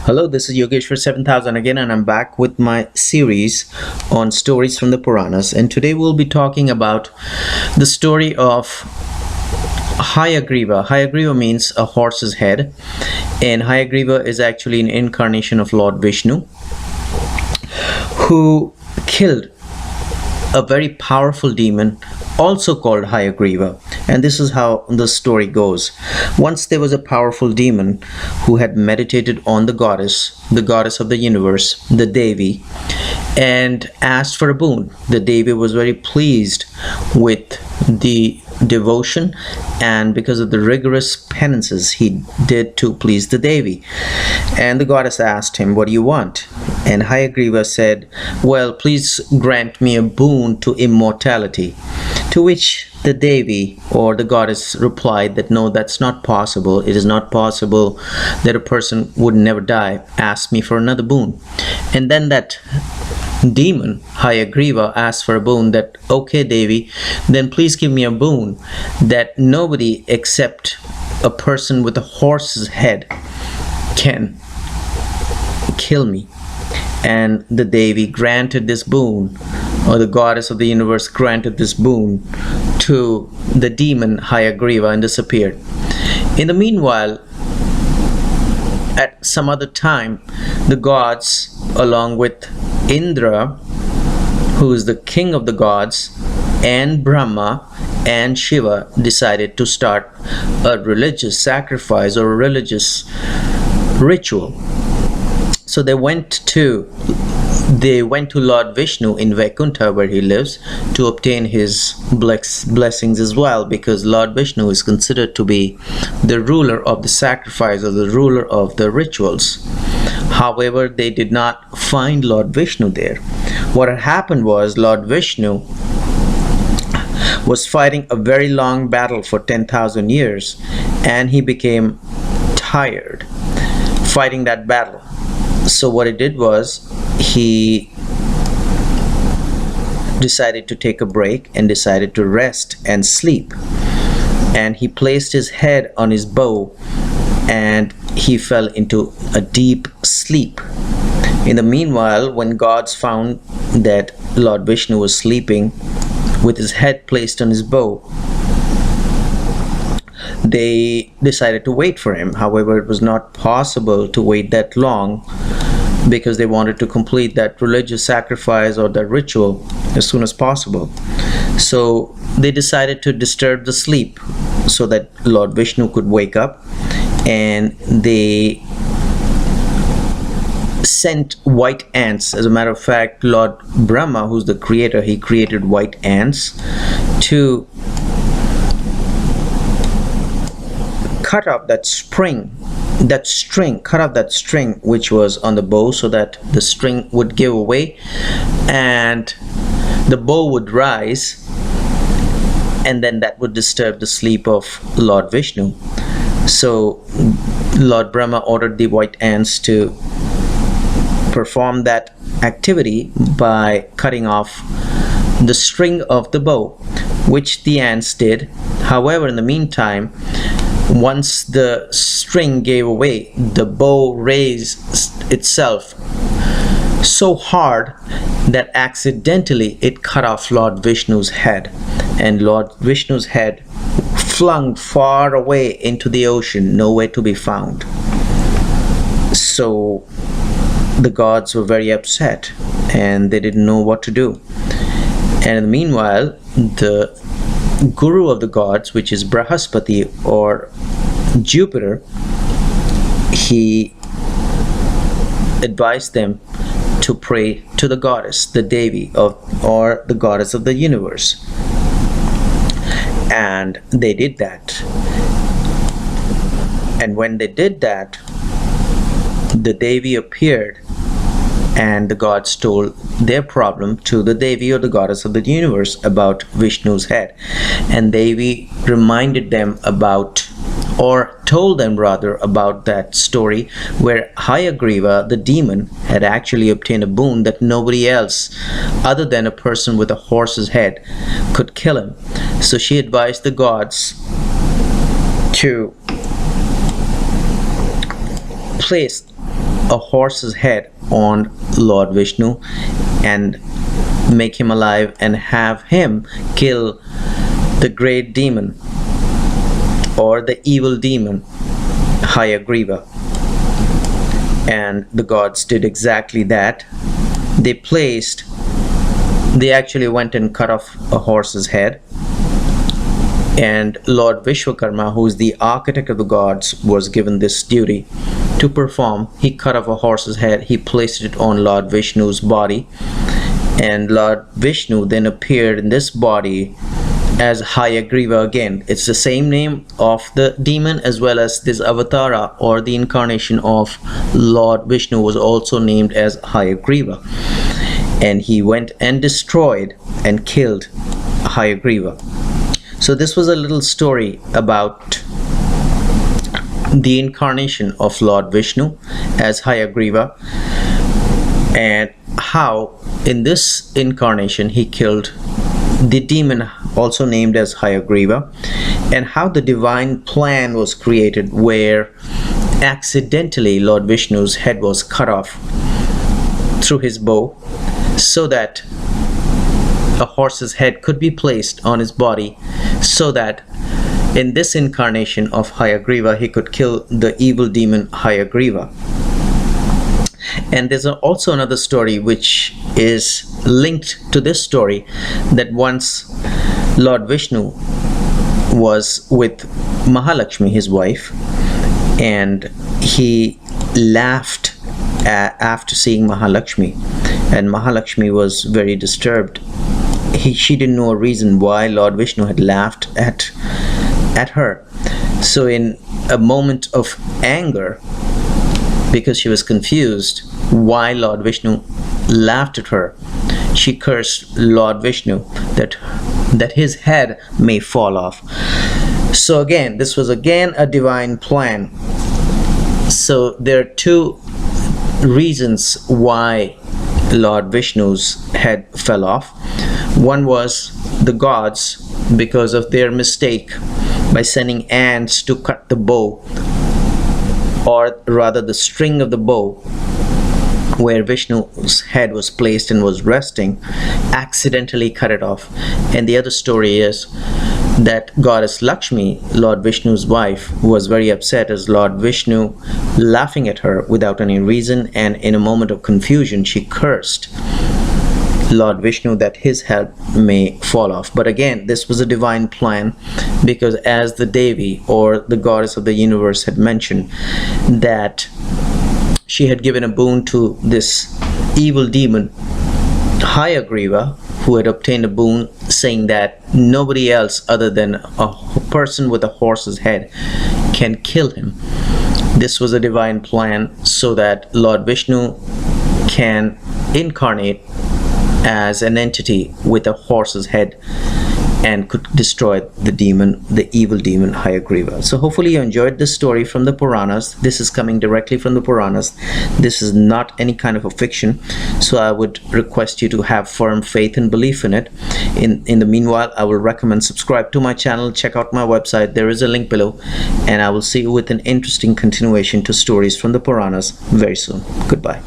Hello, this is Yogeshwar 7000 again, and I'm back with my series on stories from the Puranas. And today we'll be talking about the story of Hayagriva. Hayagriva means a horse's head, and Hayagriva is actually an incarnation of Lord Vishnu who killed a very powerful demon also called Hayagriva. And this is how the story goes. Once there was a powerful demon who had meditated on the goddess of the universe, the Devi, and asked for a boon. The Devi was very pleased with the devotion and because of the rigorous penances he did to please the Devi. And the goddess asked him, "What do you want?" And Hayagriva said, "Well, please grant me a boon to immortality." To which the Devi or the goddess replied that no, that's not possible. It is not possible that a person would never die. Ask me for another boon. And then that demon, Hayagriva, asked for a boon that, "Okay, Devi, then please give me a boon that nobody except a person with a horse's head can kill me." And the Devi granted this boon, or the goddess of the universe granted this boon to the demon Hayagriva and disappeared. In the meanwhile, at some other time, the gods, along with Indra, who is the king of the gods, and Brahma and Shiva, decided to start a religious sacrifice or a religious ritual. So they went to Lord Vishnu in Vaikuntha, where he lives, to obtain his blessings as well, because Lord Vishnu is considered to be the ruler of the sacrifice or the ruler of the rituals. However, they did not find Lord Vishnu there. What had happened was Lord Vishnu was fighting a very long battle for 10,000 years, and he became tired fighting that battle. So what he did was he decided to take a break and decided to rest and sleep. And he placed his head on his bow and he fell into a deep sleep. In the meanwhile, when gods found that Lord Vishnu was sleeping with his head placed on his bow, they decided to wait for him. However, it was not possible to wait that long because they wanted to complete that religious sacrifice or that ritual as soon as possible. So they decided to disturb the sleep so that Lord Vishnu could wake up, and they sent white ants. As a matter of fact, Lord Brahma, who's the creator, he created white ants to cut off that string which was on the bow, so that the string would give away and the bow would rise, and then that would disturb the sleep of Lord Vishnu. So Lord Brahma ordered the white ants to perform that activity by cutting off the string of the bow, which the ants did. However, in the meantime, once the string gave away, the bow raised itself so hard that accidentally it cut off Lord Vishnu's head, and Lord Vishnu's head flung far away into the ocean, nowhere to be found. So the gods were very upset and they didn't know what to do. And in the meanwhile, the guru of the gods, which is Brahaspati or Jupiter, he advised them to pray to the goddess, the Devi or the goddess of the universe. And they did that. And when they did that, the Devi appeared, and the gods told their problem to the Devi or the goddess of the universe about Vishnu's head. And Devi reminded them about, or told them rather, about that story where Hayagriva, the demon, had actually obtained a boon that nobody else other than a person with a horse's head could kill him. So she advised the gods to place a horse's head on Lord Vishnu and make him alive and have him kill the great demon or the evil demon Hayagriva. And the gods did exactly that. They actually went and cut off a horse's head, and Lord Vishwakarma, who is the architect of the gods, was given this duty to perform. He cut off a horse's head, he placed it on Lord Vishnu's body, and Lord Vishnu then appeared in this body as Hayagriva again. It's the same name of the demon, as well as this avatara or the incarnation of Lord Vishnu was also named as Hayagriva. And he went and destroyed and killed Hayagriva. So this was a little story about the incarnation of Lord Vishnu as Hayagriva, and how in this incarnation he killed the demon also named as Hayagriva, and how the divine plan was created where accidentally Lord Vishnu's head was cut off through his bow, so that a horse's head could be placed on his body, so that in this incarnation of Hayagriva he could kill the evil demon Hayagriva. And there's also another story which is linked to this story, that once Lord Vishnu was with Mahalakshmi, his wife, and he laughed after seeing Mahalakshmi, and Mahalakshmi was very disturbed. She didn't know a reason why Lord Vishnu had laughed at her. So in a moment of anger, because she was confused why Lord Vishnu laughed at her, she cursed Lord Vishnu that his head may fall off. So again, this was again a divine plan. So there are two reasons why Lord Vishnu's head fell off. One was the gods, because of their mistake by sending ants to cut the bow, or rather the string of the bow where Vishnu's head was placed and was resting, accidentally cut it off. And the other story is that goddess Lakshmi, Lord Vishnu's wife, was very upset as Lord Vishnu laughing at her without any reason, and in a moment of confusion she cursed Lord Vishnu that his head may fall off. But again, this was a divine plan, because as the Devi or the goddess of the universe had mentioned, that she had given a boon to this evil demon Hayagriva, who had obtained a boon saying that nobody else other than a person with a horse's head can kill him. This was a divine plan so that Lord Vishnu can incarnate as an entity with a horse's head and could destroy the demon, the evil demon Hayagriva. So hopefully you enjoyed this story from the Puranas. This is coming directly from the Puranas. This is not any kind of a fiction. So I would request you to have firm faith and belief in it. In the meanwhile, I will recommend subscribe to my channel, check out my website. There is a link below, and I will see you with an interesting continuation to stories from the Puranas very soon. Goodbye.